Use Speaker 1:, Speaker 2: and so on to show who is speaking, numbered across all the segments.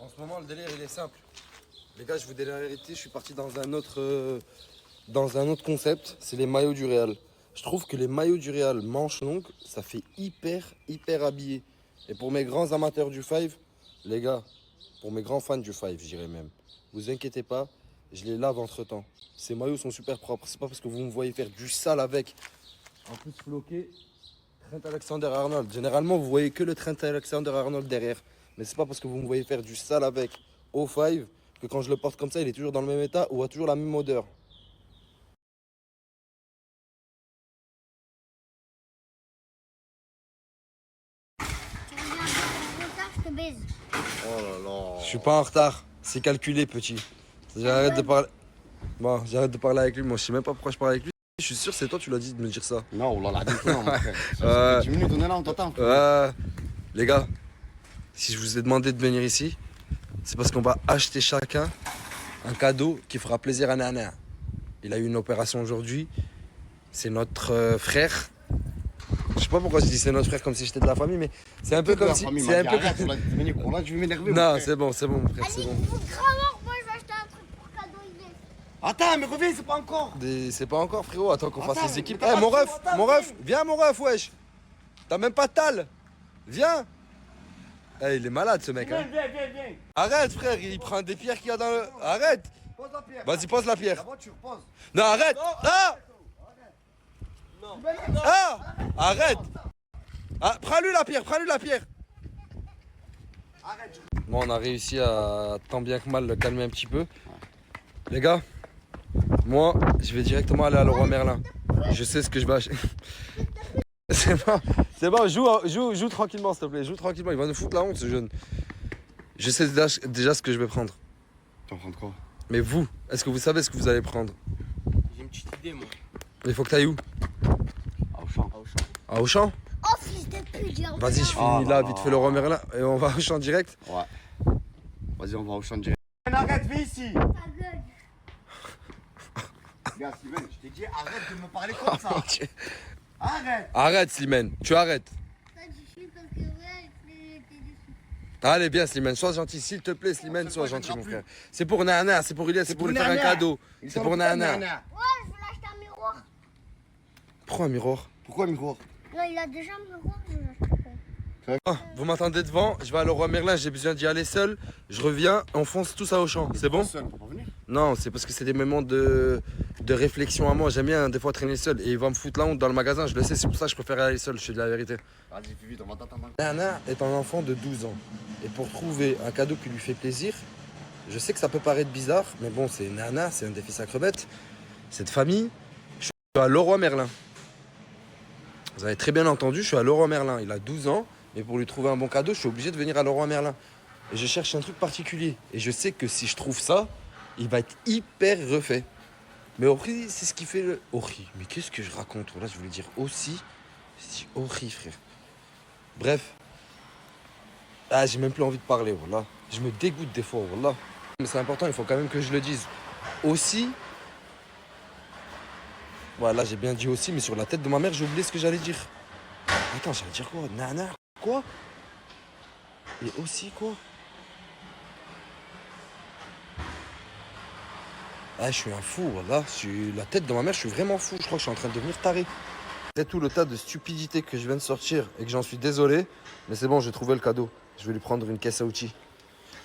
Speaker 1: En ce moment, le délire, il est simple. Les gars, je vous dis la vérité, je suis parti dans un autre concept, c'est les maillots du Real. Je trouve que les maillots du Real manches longues, ça fait hyper habillé. Et pour mes grands amateurs du Five, les gars, pour mes grands fans du Five, je dirais même, vous inquiétez pas, je les lave entre temps. Ces maillots sont super propres, c'est pas parce que vous me voyez faire du sale avec. En plus, floqué, Trent Alexander-Arnold. Généralement, vous voyez que le Trent Alexander-Arnold derrière. Mais c'est pas parce que vous me voyez faire du sale avec au Five que quand je le porte comme ça, il est toujours dans le même état ou a toujours la même odeur.
Speaker 2: Je te baise.
Speaker 3: Oh là là.
Speaker 1: Je suis pas en retard, c'est calculé, petit. J'arrête de parler. Bon, j'arrête de parler avec lui. Moi, je sais même pas pourquoi je parle avec lui. Je suis sûr, c'est toi, tu l'as dit de me dire ça.
Speaker 3: Non, oh là là, non, mon frère. Ça fait 10 minutes, on est là, on t'attend.
Speaker 1: Les gars, si je vous ai demandé de venir ici, c'est parce qu'on va acheter chacun un cadeau qui fera plaisir à Nana. Il a eu une opération aujourd'hui. C'est notre frère. Je sais pas pourquoi je dis c'est notre frère comme si j'étais de la famille, mais c'est un peu comme si. C'est un peu comme.
Speaker 3: Là, je vais m'énerver.
Speaker 1: Non, c'est bon, mon frère, c'est bon.
Speaker 2: Allez, vraiment, moi je vais acheter un truc pour cadeau Inès.
Speaker 3: Attends, mais reviens, c'est pas encore.
Speaker 1: C'est pas encore, frérot. Attends qu'on fasse
Speaker 3: Attends,
Speaker 1: les équipes.
Speaker 3: mais t'as
Speaker 1: Eh, mon
Speaker 3: pas
Speaker 1: ref,
Speaker 3: attends,
Speaker 1: mon ref, viens, mon ref, wesh. T'as même pas de tal. Viens. Eh, il est malade, ce mec. Hein.
Speaker 3: Viens.
Speaker 1: Arrête, frère, il prend des pierres qu'il y a dans le. Arrête.
Speaker 3: Pose la pierre.
Speaker 1: Vas-y, pose la pierre.
Speaker 3: La voiture, pose.
Speaker 1: Non, arrête. Ah. Ah. Arrête. Ah, prends-lui la pierre,
Speaker 3: Arrête.
Speaker 1: Bon, on a réussi à tant bien que mal le calmer un petit peu. Les gars, moi, je vais directement aller à Leroy Merlin. Je sais ce que je vais acheter. C'est bon, joue tranquillement, s'il te plaît. Joue tranquillement, il va nous foutre la honte, ce jeune. Je sais déjà ce que je vais prendre.
Speaker 3: Tu vas prendre quoi?
Speaker 1: Mais vous, est-ce que vous savez ce que vous allez prendre?
Speaker 4: J'ai une petite idée, moi.
Speaker 1: Il faut que t'ailles où?
Speaker 3: À Auchan.
Speaker 1: À Auchan?
Speaker 2: Oh, fils de pute, j'ai envie.
Speaker 1: Vas-y, je finis là, vite fait Leroy Merlin. Et on va à Auchan direct.
Speaker 3: Ouais. Vas-y, on va à Auchan direct. Arrête, viens ici.
Speaker 2: Ta gueule.
Speaker 3: Gars, Steven, je t'ai dit, arrête de me parler comme ça.
Speaker 1: Ok.
Speaker 3: Arrête.
Speaker 1: Arrête, Slimane, tu arrêtes.
Speaker 2: Ça, je suis parce que ouais, t'es dessus.
Speaker 1: Allez, bien, Slimane, sois gentil, s'il te plaît, Slimane, sois gentil, mon frère. C'est pour Nana, c'est pour Ilias, c'est pour lui faire un cadeau. C'est pour Nana.
Speaker 2: Ouais, je veux l'acheter un miroir.
Speaker 1: Pourquoi un miroir?
Speaker 3: Pourquoi, miroir?
Speaker 2: Non, il a déjà un miroir, je veux l'acheter.
Speaker 1: Ah, vous m'attendez devant, je vais à Leroy Merlin, j'ai besoin d'y aller seul. Je reviens, on fonce tous à Auchan, c'est bon?
Speaker 3: Seul, on peut pas venir.
Speaker 1: Non, c'est parce que c'est des moments de réflexion à moi. J'aime bien des fois traîner seul. Et il va me foutre la honte dans le magasin, je le sais, c'est pour ça que je préfère aller seul, je suis de la vérité.
Speaker 3: Vas-y, fais vite, on va t'attendre.
Speaker 1: Nana est un enfant de 12 ans. Et pour trouver un cadeau qui lui fait plaisir, je sais que ça peut paraître bizarre, mais bon, c'est Nana, c'est un défi sacre-bête. C'est de famille. Je suis à Leroy Merlin. Vous avez très bien entendu, je suis à Leroy Merlin. Il a 12 ans, mais pour lui trouver un bon cadeau, je suis obligé de venir à Leroy Merlin. Et je cherche un truc particulier. Et je sais que si je trouve ça, il va être hyper refait. Mais Ori, c'est ce qui fait le... Ori, mais qu'est-ce que je raconte? Là, je voulais dire aussi. Je dis Ori, frère. Bref. Ah, j'ai même plus envie de parler, voilà. Je me dégoûte des fois, voilà. Mais c'est important, il faut quand même que je le dise. Aussi... Voilà, j'ai bien dit aussi, mais sur la tête de ma mère, j'ai oublié ce que j'allais dire. Attends, j'allais dire quoi? Nana, quoi? Et aussi, quoi? Ah, je suis un fou, voilà. La tête de ma mère, je suis vraiment fou. Je crois que je suis en train de devenir taré. C'est tout le tas de stupidité que je viens de sortir et que j'en suis désolé. Mais c'est bon, j'ai trouvé le cadeau. Je vais lui prendre une caisse à outils.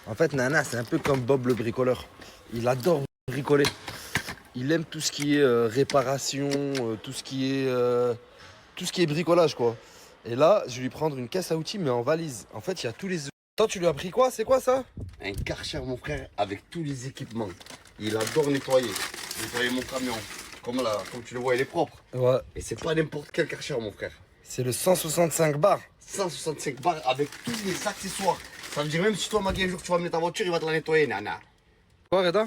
Speaker 1: En fait, Nana, c'est un peu comme Bob le bricoleur. Il adore bricoler. Il aime tout ce qui est réparation, tout ce qui est bricolage, quoi. Et là, je vais lui prendre une caisse à outils, mais en valise. En fait, il y a tous les... Toi, tu lui as pris quoi? C'est quoi ça?
Speaker 3: Un Karcher, mon frère, avec tous les équipements. Il adore nettoyer mon camion. Comme tu le vois, il est propre.
Speaker 1: Ouais.
Speaker 3: Et c'est pas n'importe quel Karcher, mon frère.
Speaker 1: C'est le 165 bar.
Speaker 3: 165 bars avec tous les accessoires. Ça veut dire même si toi, Maggie, un jour tu vas amener ta voiture, il va te la nettoyer, Nana.
Speaker 1: Quoi, Reda?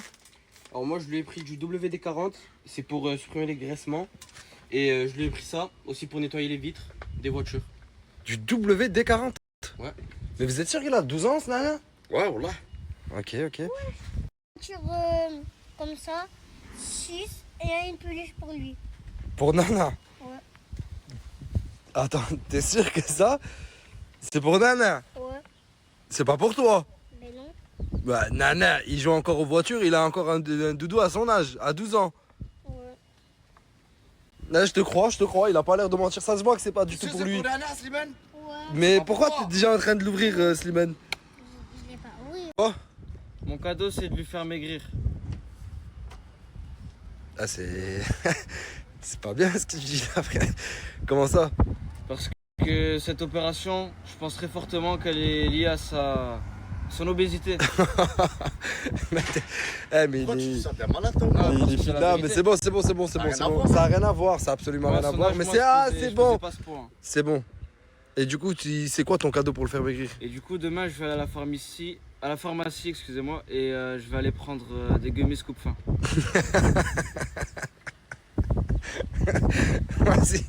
Speaker 4: Alors moi, je lui ai pris du WD-40. C'est pour supprimer les graissements. Et je lui ai pris ça aussi pour nettoyer les vitres des voitures.
Speaker 1: Du WD-40?
Speaker 4: Ouais.
Speaker 1: Mais vous êtes sûr qu'il a 12 ans, ce Nana?
Speaker 3: Ouais, voilà.
Speaker 1: Ok.
Speaker 2: Sur comme ça, 6 et une peluche pour lui.
Speaker 1: Pour Nana?
Speaker 2: Ouais.
Speaker 1: Attends, t'es sûr que ça, c'est pour Nana?
Speaker 2: Ouais.
Speaker 1: C'est pas pour toi?
Speaker 2: Mais non.
Speaker 1: Bah, Nana, il joue encore aux voitures, il a encore un doudou à son âge, à 12 ans.
Speaker 2: Ouais.
Speaker 1: Là, je te crois, il a pas l'air de mentir, ça se voit que c'est pas du tout pour lui.
Speaker 3: Nana, Slimane.
Speaker 2: Ouais.
Speaker 1: Mais pourquoi t'es déjà en train de l'ouvrir, Slimane?
Speaker 2: Je l'ai pas. Oui.
Speaker 1: Oh.
Speaker 4: Mon cadeau, c'est de lui faire maigrir.
Speaker 1: Ah, c'est. C'est pas bien ce que tu dis là, frère. Comment ça?
Speaker 4: Parce que cette opération, je pense très fortement qu'elle est liée à son obésité.
Speaker 1: Eh, mais
Speaker 3: Pourquoi tu
Speaker 1: il
Speaker 3: dis
Speaker 1: est.
Speaker 3: ça? T'es un malade, toi?
Speaker 4: Ah, parce que
Speaker 1: Il est
Speaker 4: c'est la
Speaker 1: là,
Speaker 4: vérité.
Speaker 1: mais c'est bon, c'est bon, c'est bon, c'est
Speaker 3: Ça a
Speaker 1: bon,
Speaker 3: rien
Speaker 1: c'est
Speaker 3: à
Speaker 1: bon.
Speaker 3: voir.
Speaker 1: Ça a rien à voir, ça a absolument
Speaker 4: Moi,
Speaker 1: rien à
Speaker 4: son
Speaker 1: voir.
Speaker 4: âge,
Speaker 1: Mais
Speaker 4: moi,
Speaker 1: c'est
Speaker 4: je
Speaker 1: c'est
Speaker 4: faisais
Speaker 1: bon.
Speaker 4: pas ce point.
Speaker 1: C'est bon. Et du coup, c'est quoi ton cadeau pour le faire maigrir?
Speaker 4: Et du coup, demain, je vais à la pharmacie, excusez-moi, et je vais aller prendre des gummies coupe faim.
Speaker 1: Vas-y.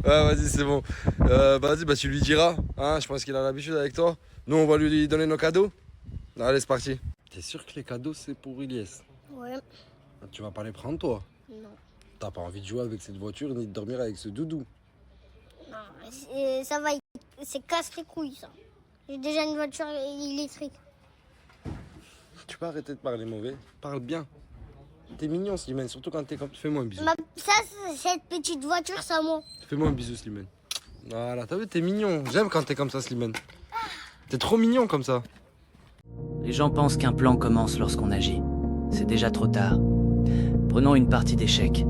Speaker 1: Ouais, vas-y, c'est bon. Vas-y, bah tu lui diras. Hein, je pense qu'il a l'habitude avec toi. Nous, on va lui donner nos cadeaux. Allez, c'est parti. T'es sûr que les cadeaux, c'est pour Ilyes?
Speaker 2: Ouais.
Speaker 1: Tu vas pas les prendre, toi?
Speaker 2: Non.
Speaker 1: T'as pas envie de jouer avec cette voiture ni de dormir avec ce doudou.
Speaker 2: Non, ça va, c'est casse les couilles ça. J'ai déjà une voiture électrique.
Speaker 1: Tu peux arrêter de parler mauvais. Parle bien. T'es mignon, Slimane, surtout quand t'es comme. Fais-moi un bisou.
Speaker 2: Ça, cette petite voiture, c'est à moi.
Speaker 1: Fais-moi un bisou, Slimane. Voilà, t'as vu, t'es mignon. J'aime quand t'es comme ça, Slimane. T'es trop mignon comme ça.
Speaker 5: Les gens pensent qu'un plan commence lorsqu'on agit. C'est déjà trop tard. Prenons une partie d'échecs.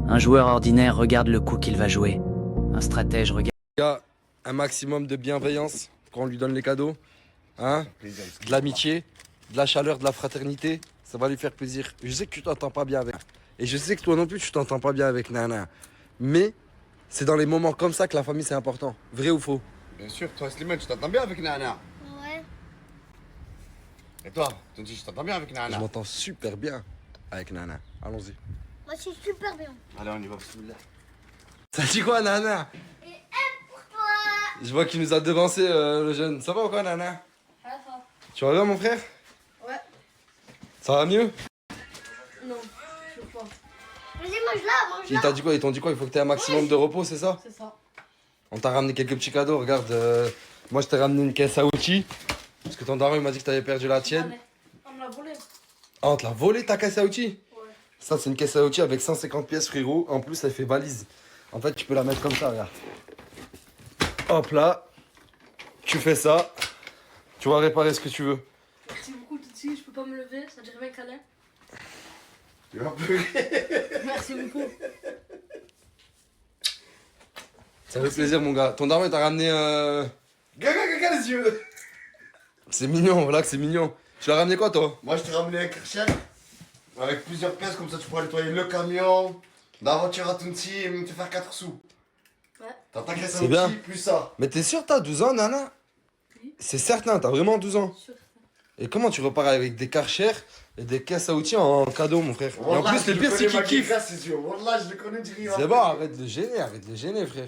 Speaker 5: Un joueur ordinaire regarde le coup qu'il va jouer. Un stratège regarde...
Speaker 1: Gars, un maximum de bienveillance quand on lui donne les cadeaux. Hein? De l'amitié, de la chaleur, de la fraternité. Ça va lui faire plaisir. Je sais que tu t'entends pas bien avec. Et je sais que toi non plus, tu t'entends pas bien avec Nana. Mais c'est dans les moments comme ça que la famille, c'est important. Vrai ou faux?
Speaker 3: Bien sûr, toi, Slimane, tu t'entends bien avec Nana.
Speaker 2: Ouais.
Speaker 3: Et toi, Tonti, tu t'entends bien avec
Speaker 1: Je
Speaker 3: Nana.
Speaker 1: m'entends super bien avec Nana. Allons-y.
Speaker 2: Moi, je suis super bien.
Speaker 3: Allez, on y va, bismillah.
Speaker 1: Ça dit quoi, Nana?
Speaker 2: Et un pour toi.
Speaker 1: Je vois qu'il nous a devancé, le jeune. Ça va ou quoi, Nana? Tu vas bien, mon frère?
Speaker 6: Ouais.
Speaker 1: Ça va mieux?
Speaker 6: Non, je veux pas.
Speaker 2: Vas-y, mange-la,
Speaker 1: Il
Speaker 2: mange-la.
Speaker 1: t'a dit quoi? Ils t'ont dit quoi? Il faut que tu aies un maximum de repos, c'est ça?
Speaker 6: C'est ça.
Speaker 1: On t'a ramené quelques petits cadeaux. Regarde, moi je t'ai ramené une caisse à outils. Parce que ton daron il m'a dit que t'avais perdu la tienne.
Speaker 6: On me l'a volé.
Speaker 1: Ah, on te l'a volé ta caisse à outils?
Speaker 6: Ouais.
Speaker 1: Ça, c'est une caisse à outils avec 150 pièces, frérot. En plus, elle fait valise. En fait, tu peux la mettre comme ça, regarde. Hop là. Tu fais ça. Tu vas réparer ce que tu veux.
Speaker 6: Merci beaucoup, Tutsi. Je peux pas me lever. Ça dirait bien câlin.
Speaker 3: Tu vas pleurer.
Speaker 6: Merci beaucoup.
Speaker 1: Ça fait plaisir, mon gars. Ton daron il t'a ramené
Speaker 3: Gaga les yeux.
Speaker 1: C'est mignon, voilà que c'est mignon. Tu l'as ramené quoi, toi?
Speaker 3: Moi, je t'ai ramené un Kircher avec plusieurs pièces, comme ça tu pourras nettoyer le camion, la voiture à Tonti et même te faire 4 sous.
Speaker 6: Ouais.
Speaker 3: T'as ta caisse à
Speaker 1: C'est bien.
Speaker 3: outils, plus ça.
Speaker 1: Mais t'es sûr, t'as 12 ans, Nana?
Speaker 6: Oui.
Speaker 1: C'est certain, t'as vraiment 12 ans.
Speaker 6: Sûr.
Speaker 1: Et comment tu repars avec des Karcher et des caisses à outils en cadeau, mon frère? Et en
Speaker 3: Wallah,
Speaker 1: plus,
Speaker 3: je
Speaker 1: le pire, c'est
Speaker 3: connais
Speaker 1: qu'il kiffe.
Speaker 3: Gaga, ses yeux. Wallah, je le connais du rire.
Speaker 1: C'est bon, arrête de le gêner, frère.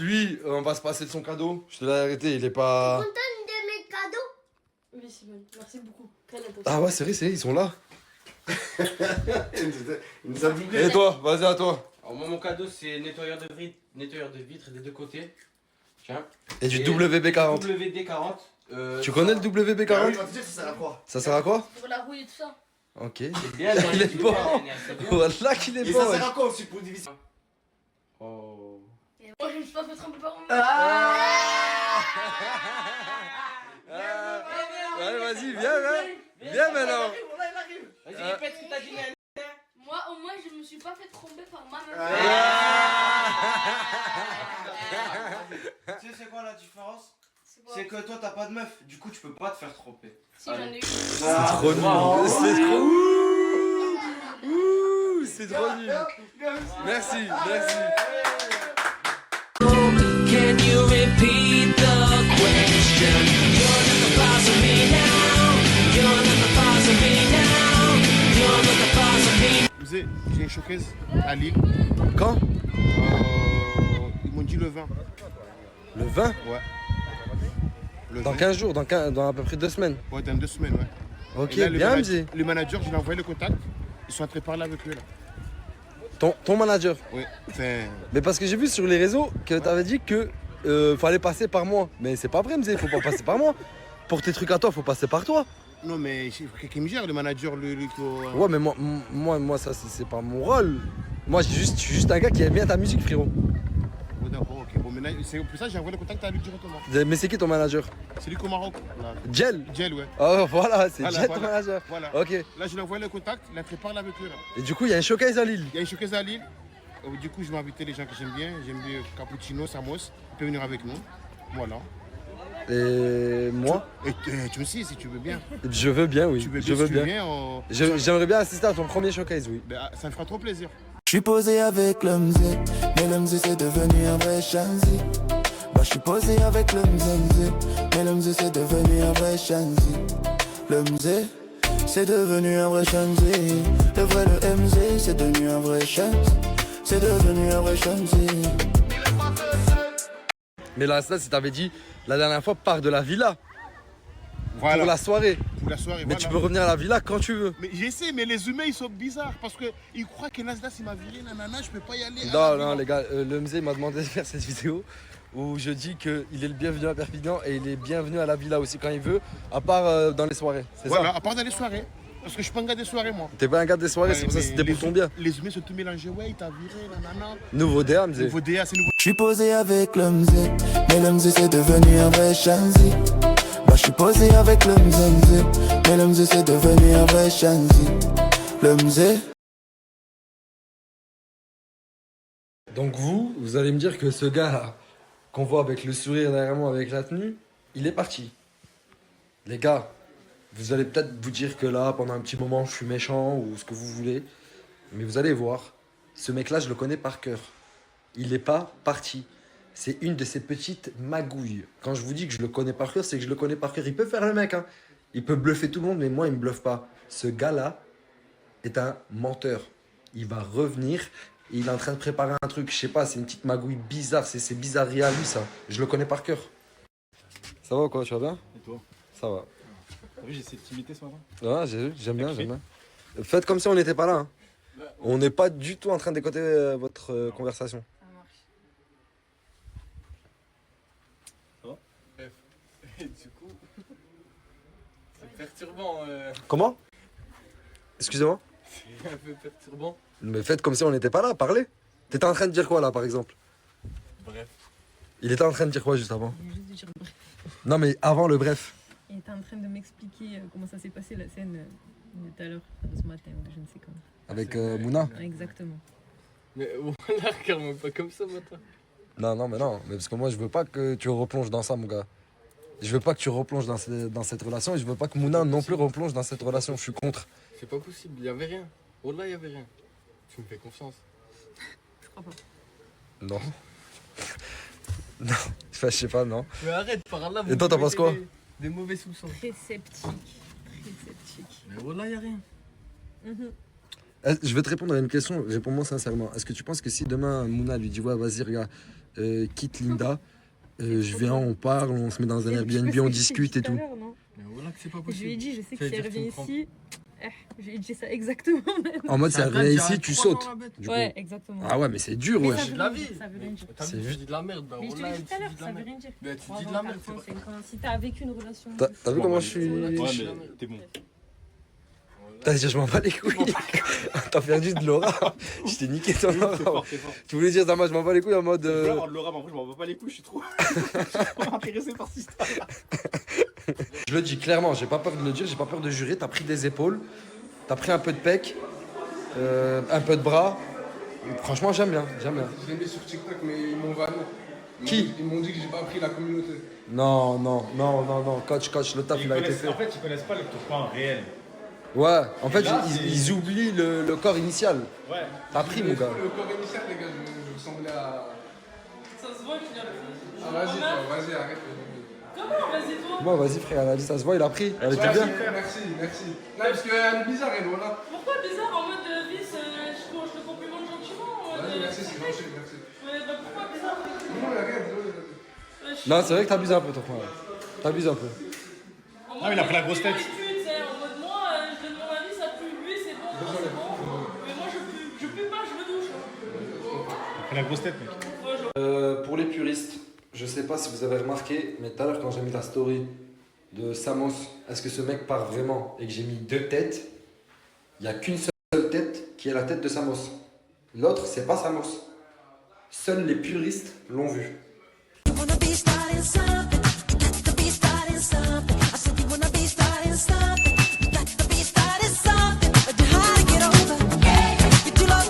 Speaker 1: Lui, on va se passer de son cadeau. Je te l'ai arrêté, il est pas.
Speaker 2: Contente de mes cadeaux.
Speaker 6: Oui, Simone. Merci beaucoup. Câlin, toi.
Speaker 1: Ah ouais, c'est vrai, ils sont là.
Speaker 3: Il nous a doublé.
Speaker 1: Et toi, vas-y à toi.
Speaker 4: Alors, moi, mon cadeau, c'est nettoyeur de vitres des deux côtés. Tiens.
Speaker 1: Et du
Speaker 4: Et
Speaker 1: WB40.
Speaker 4: WD-40.
Speaker 1: Tu connais le
Speaker 3: Ah oui,
Speaker 1: WB40?
Speaker 3: il va te dire ça sert à quoi.
Speaker 1: Ça sert à quoi?
Speaker 6: Pour la rouille et tout ça.
Speaker 1: Ok.
Speaker 4: C'est bien,
Speaker 1: Il est
Speaker 4: c'est
Speaker 1: bon.
Speaker 4: bien, c'est bien.
Speaker 1: Voilà qu'il est
Speaker 3: Et
Speaker 1: bon.
Speaker 3: ça
Speaker 1: ouais.
Speaker 3: sert à quoi aussi pour diviser?
Speaker 4: Oh.
Speaker 6: Et moi, je me suis pas fait tromper par moi.
Speaker 1: Ouais, vas-y, viens maintenant.
Speaker 4: Vas-y, répète ce que t'as dit, Nana.
Speaker 6: Moi, au moins, je me suis pas fait tromper par ma meuf.
Speaker 4: Tu sais, c'est quoi la différence?
Speaker 6: C'est quoi?
Speaker 4: C'est que toi, t'as pas de meuf, du coup, tu peux pas te faire tromper.
Speaker 6: Si, j'en ai eu.
Speaker 1: C'est trop nul. C'est trop. Ouh, c'est trop nul. Merci.
Speaker 5: Can you repeat the question? You're not the boss of me now. You're not the boss of me now. You're not the boss of me.
Speaker 7: Vous savez, j'ai une showcase à Lille.
Speaker 1: Quand?
Speaker 7: Ils m'ont dit le 20.
Speaker 1: Le 20?
Speaker 7: Ouais. Le
Speaker 1: Dans
Speaker 7: 20.
Speaker 1: 15 jours, dans à peu près 2 semaines.
Speaker 7: Ouais, dans 2 semaines, ouais.
Speaker 1: Ok,
Speaker 7: Et là, le
Speaker 1: bien,
Speaker 7: manag-
Speaker 1: Mzé.
Speaker 7: Le manager, je lui ai envoyé le contact. Ils sont en train de parler avec eux là.
Speaker 1: Ton manager.
Speaker 7: Oui. Enfin,
Speaker 1: Mais parce que j'ai vu sur les réseaux que t'avais dit que fallait passer par moi. Mais c'est pas vrai, Mzé, faut pas passer par moi. Pour tes trucs à toi, faut passer par toi.
Speaker 7: Non, mais c'est quelqu'un me gère, le manager,
Speaker 1: Ouais, mais moi ça, c'est pas mon rôle. Moi, je suis juste un gars qui aime bien ta musique, frérot.
Speaker 7: Oh, d'accord, ok. Bon, maintenant, c'est pour ça que j'ai envoyé le contact à lui directement.
Speaker 1: Mais c'est qui ton manager?
Speaker 7: C'est lui qu'au Maroc. Là.
Speaker 1: Gel?
Speaker 7: Gel, ouais.
Speaker 1: Oh, voilà, c'est
Speaker 7: Voilà,
Speaker 1: Gel ton
Speaker 7: voilà.
Speaker 1: manager.
Speaker 7: Voilà.
Speaker 1: Ok.
Speaker 7: Là, je lui ai envoyé le contact, il a fait parler avec eux. Là.
Speaker 1: Et du coup, il y a un showcase à Lille.
Speaker 7: Il y a une showcase à Lille. Du coup, je vais inviter les gens que j'aime bien. J'aime bien Cappuccino, Samos. Il peut venir avec nous. Voilà.
Speaker 1: Et moi?
Speaker 7: Et tu me sais si tu veux bien.
Speaker 1: Je veux bien, oui.
Speaker 7: Tu veux
Speaker 1: Je
Speaker 7: bien,
Speaker 1: veux
Speaker 7: si tu veux
Speaker 1: bien.
Speaker 7: bien.
Speaker 1: J'aimerais bien assister à ton premier showcase, oui.
Speaker 7: Ben, ça me fera trop plaisir.
Speaker 8: Je suis posé avec le mzé, mais le mzé c'est devenu un vrai chanzi. Bah je suis posé avec le mzé, mais le mzé c'est devenu un vrai chanzi. Le mzé, c'est devenu un vrai chanzi. Le vrai le mzé, c'est devenu un vrai chanzi. C'est devenu un vrai chanzi.
Speaker 1: Mais là, ça, si t'avais dit la dernière fois, pars de la villa
Speaker 7: Voilà.
Speaker 1: pour la soirée.
Speaker 7: Pour la soirée,
Speaker 1: Mais
Speaker 7: voilà.
Speaker 1: tu peux revenir à la villa quand tu veux.
Speaker 7: Mais j'essaie, mais les humains ils sont bizarres parce qu'ils croient que Nasdaq il m'a viré, nanana, je peux pas y aller.
Speaker 1: Non, non, les gars, le MZ m'a demandé de faire cette vidéo où je dis qu'il est le bienvenu à Perpignan et il est bienvenu à la villa aussi quand il veut, à part dans les soirées. C'est
Speaker 7: Voilà,
Speaker 1: ça?
Speaker 7: à part dans les soirées. Parce que je suis pas un gars des soirées, moi.
Speaker 1: T'es pas un gars des soirées,
Speaker 7: Ouais,
Speaker 1: c'est pour ça que
Speaker 7: mais
Speaker 1: c'était pour ton bien.
Speaker 7: Les humains sont tout mélangés. Ouais, il t'a viré, nanana.
Speaker 1: Nouveau DA, MZ.
Speaker 7: Nouveau DA, c'est nouveau.
Speaker 8: Je suis posé avec le mzé, mais le mzé c'est devenu un vrai chanzi. Bah je suis posé avec le mzé, mais le mzé c'est devenu un vrai chanzi. Le mzé.
Speaker 1: Donc vous allez me dire que ce gars-là, qu'on voit avec le sourire derrière moi, avec la tenue, il est parti. Les gars, vous allez peut-être vous dire que là, pendant un petit moment, je suis méchant ou ce que vous voulez. Mais vous allez voir, ce mec-là, je le connais par cœur. Il n'est pas parti. C'est une de ces petites magouilles. Quand je vous dis que je le connais par cœur, c'est que je le connais par cœur. Il peut faire le mec, hein. Il peut bluffer tout le monde, mais moi, il me bluffe pas. Ce gars-là est un menteur. Il va revenir et il est en train de préparer un truc. Je sais pas, c'est une petite magouille bizarre. C'est bizarrerie à lui, ça. Je le connais par cœur. Ça va ou quoi? Tu vas bien?
Speaker 9: Et toi?
Speaker 1: Ça va.
Speaker 9: T'as vu, j'ai essayé de t'imiter ce matin.
Speaker 1: Ouais, j'aime bien, j'aime bien. Faites comme si on n'était pas là. Hein. On n'est pas du tout en train d'écouter votre conversation.
Speaker 9: Ça va? Et du coup, c'est perturbant.
Speaker 1: Comment? Excusez-moi?
Speaker 9: C'est un peu perturbant.
Speaker 1: Mais faites comme si on n'était pas là, parlez. T'étais en train de dire quoi là, par exemple?
Speaker 9: Bref.
Speaker 1: Il était en train de dire quoi juste avant?
Speaker 10: Juste de dire bref.
Speaker 1: Non mais avant le bref.
Speaker 10: Il était en train de m'expliquer comment ça s'est passé la scène de tout à l'heure, de ce matin, ou de je ne sais quand.
Speaker 1: Avec Mouna?
Speaker 10: Exactement.
Speaker 9: Mais voilà, regarde-moi pas comme ça, matin.
Speaker 1: Non, mais non. Mais parce que moi, je veux pas que tu replonges dans ça, mon gars. Je veux pas que tu replonges dans cette relation et je veux pas que Mouna non plus replonge dans cette relation. Je suis contre.
Speaker 9: C'est pas possible, il y avait rien. Oh là, il y avait rien. Tu me fais confiance.
Speaker 10: Je crois pas.
Speaker 1: Non. Non. Enfin, je sais pas, non.
Speaker 9: Mais arrête, par là.
Speaker 1: Et toi, t'en penses quoi?
Speaker 9: Des mauvais soupçons.
Speaker 10: Très sceptique. Très sceptique.
Speaker 9: Mais oh là, il y a rien.
Speaker 1: Je vais te répondre à une question, réponds-moi sincèrement. Est-ce que tu penses que si demain Mouna lui dit ouais vas-y regarde, quitte Linda, je viens, on parle, on se met dans un Airbnb, on discute et tout.
Speaker 9: Mais voilà que c'est pas
Speaker 10: Je
Speaker 9: possible.
Speaker 10: lui ai dit, je sais que
Speaker 9: Ça veut
Speaker 10: si elle
Speaker 9: dire que tu
Speaker 10: revient
Speaker 9: me prends.
Speaker 10: ici, je lui ai dit ça exactement.
Speaker 1: En mode si elle revient ici, tu sautes. Du
Speaker 10: Ouais,
Speaker 1: coup.
Speaker 10: exactement.
Speaker 1: Ah ouais mais c'est dur
Speaker 10: Mais
Speaker 1: wesh.
Speaker 10: ça
Speaker 9: C'est
Speaker 10: veut
Speaker 9: de la
Speaker 10: rien
Speaker 9: vie.
Speaker 10: dire, ça veut rien dire.
Speaker 9: T'as
Speaker 1: C'est
Speaker 9: vu,
Speaker 1: juste-
Speaker 9: tu dis de la merde. Bah
Speaker 10: Mais je te
Speaker 9: voilà,
Speaker 10: l'ai dit tout à l'heure,
Speaker 9: tu dis de
Speaker 10: ça
Speaker 9: la
Speaker 10: veut
Speaker 9: merde.
Speaker 10: rien dire.
Speaker 9: Mais tu
Speaker 10: Pour
Speaker 9: dis de
Speaker 10: avoir
Speaker 9: la merde,
Speaker 10: un garçon,
Speaker 9: c'est pas-
Speaker 10: si t'as vécu une relation.
Speaker 1: T'as vu comment je suis.
Speaker 9: Ouais,
Speaker 7: mais
Speaker 9: t'es bon.
Speaker 1: T'as dit je m'en bats les couilles. T'as perdu de Laura. Je t'ai niqué ton Laura. Tu voulais dire moi je m'en bats les couilles en mode.
Speaker 9: Je veux avoir de Laura, mais en vrai, je m'en bats pas les couilles, je suis trop intéressé par cette histoire.
Speaker 1: Je le dis clairement, j'ai pas peur de le dire, j'ai pas peur de jurer. T'as pris des épaules, t'as pris un peu de pec, un peu de bras. Franchement j'aime bien, j'aime bien.
Speaker 11: Je l'ai mis sur TikTok, mais ils m'ont vanné.
Speaker 1: Qui?
Speaker 11: Ils m'ont dit que j'ai pas pris la communauté.
Speaker 1: Non, coach, le taf il a été fait.
Speaker 12: En fait, ils connaissent pas le corps réel.
Speaker 1: Ouais, en fait
Speaker 12: là,
Speaker 1: ils oublient le corps initial.
Speaker 12: Ouais.
Speaker 1: T'as pris mon gars.
Speaker 11: Le corps initial, les gars, je ressemblais à.
Speaker 6: Ça se voit qu'il a pris.
Speaker 11: Ah, vas-y, toi, vas-y, arrête.
Speaker 6: Comment? Vas-y, toi.
Speaker 1: Moi vas-y frère, elle a dit ça se voit, il a pris. Elle était
Speaker 11: Vas-y,
Speaker 1: bien.
Speaker 11: frère, merci. Non, parce qu'elle est bizarre, elle, voilà.
Speaker 6: Pourquoi bizarre en mode vice, je te complimente gentiment en mode.
Speaker 11: Vas-y, merci, c'est gentil, merci.
Speaker 6: Ouais, bah pourquoi bizarre?
Speaker 11: Non, arrête,
Speaker 1: Non, c'est vrai que t'abuses un peu, toi. T'abuses un peu.
Speaker 12: Ah, il a pris la grosse tête.
Speaker 6: En mode moi, je donne mon avis, ça pue lui, c'est bon, c'est bon. Mais moi, je pue pas, je me douche.
Speaker 12: La grosse tête, mec.
Speaker 1: Pour les puristes, je sais pas si vous avez remarqué, mais tout à l'heure quand j'ai mis la story de Samos, est-ce que ce mec part vraiment et que j'ai mis 2 têtes, il n'y a qu'une seule tête qui est la tête de Samos. L'autre, c'est pas Samos. Seuls les puristes l'ont vu.